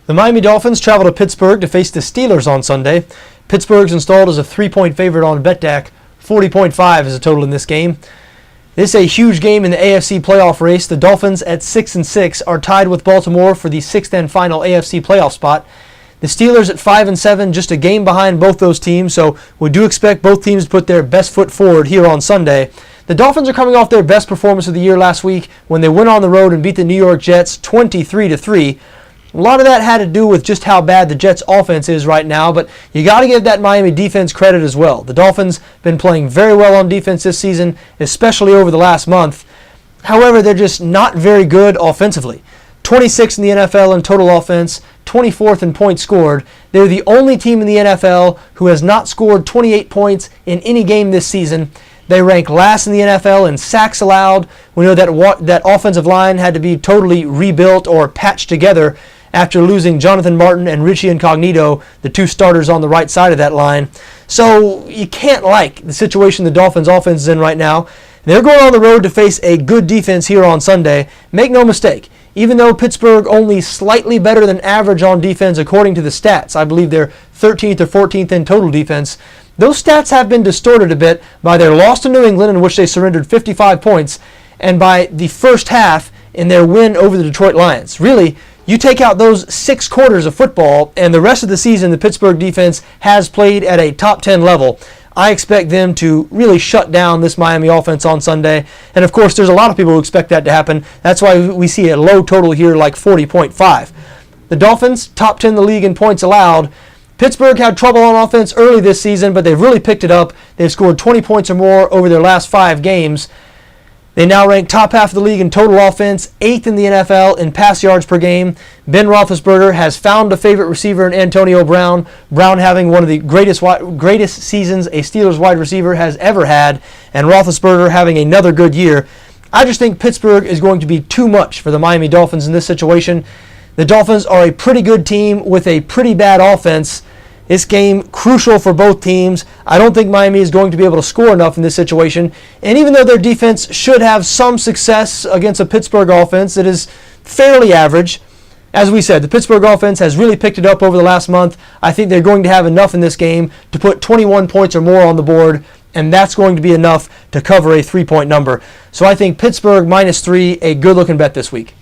The Miami Dolphins travel to Pittsburgh to face the Steelers on Sunday. Pittsburgh's installed as a 3-point favorite on BETDAQ. 40.5 is the total in this game. This is a huge game in the AFC playoff race. The Dolphins at 6-6 are tied with Baltimore for the 6th and final AFC playoff spot. The Steelers at 5-7, just a game behind both those teams, so we do expect both teams to put their best foot forward here on Sunday. The Dolphins are coming off their best performance of the year last week when they went on the road and beat the New York Jets 23-3. A lot of that had to do with just how bad the Jets' offense is right now, but you got to give that Miami defense credit as well. The Dolphins have been playing very well on defense this season, especially over the last month. However, they're just not very good offensively. 26th in the NFL in total offense, 24th in points scored. They're the only team in the NFL who has not scored 28 points in any game this season. They rank last in the NFL in sacks allowed. We know that offensive line had to be totally rebuilt or patched together after losing Jonathan Martin and Richie Incognito, the two starters on the right side of that line. So you can't like the situation the Dolphins offense is in right now. They're going on the road to face a good defense here on Sunday. Make no mistake, even though Pittsburgh only slightly better than average on defense according to the stats, I believe they're 13th or 14th in total defense, those stats have been distorted a bit by their loss to New England, in which they surrendered 55 points, and by the first half in their win over the Detroit Lions. Really, you take out those 6 quarters of football, and the rest of the season the Pittsburgh defense has played at a top 10 level. I expect them to really shut down this Miami offense on Sunday. And of course, there's a lot of people who expect that to happen. That's why we see a low total here like 40.5. The Dolphins, top 10 in the league in points allowed. Pittsburgh had trouble on offense early this season, but they've really picked it up. They've scored 20 points or more over their last 5 games. They now rank top half of the league in total offense, 8th in the NFL in pass yards per game. Ben Roethlisberger has found a favorite receiver in Antonio Brown. Brown having one of the greatest seasons a Steelers wide receiver has ever had, and Roethlisberger having another good year. I just think Pittsburgh is going to be too much for the Miami Dolphins in this situation. The Dolphins are a pretty good team with a pretty bad offense. This game, crucial for both teams. I don't think Miami is going to be able to score enough in this situation. And even though their defense should have some success against a Pittsburgh offense that is fairly average, as we said, the Pittsburgh offense has really picked it up over the last month. I think they're going to have enough in this game to put 21 points or more on the board, and that's going to be enough to cover a 3-point number. So I think Pittsburgh -3, a good-looking bet this week.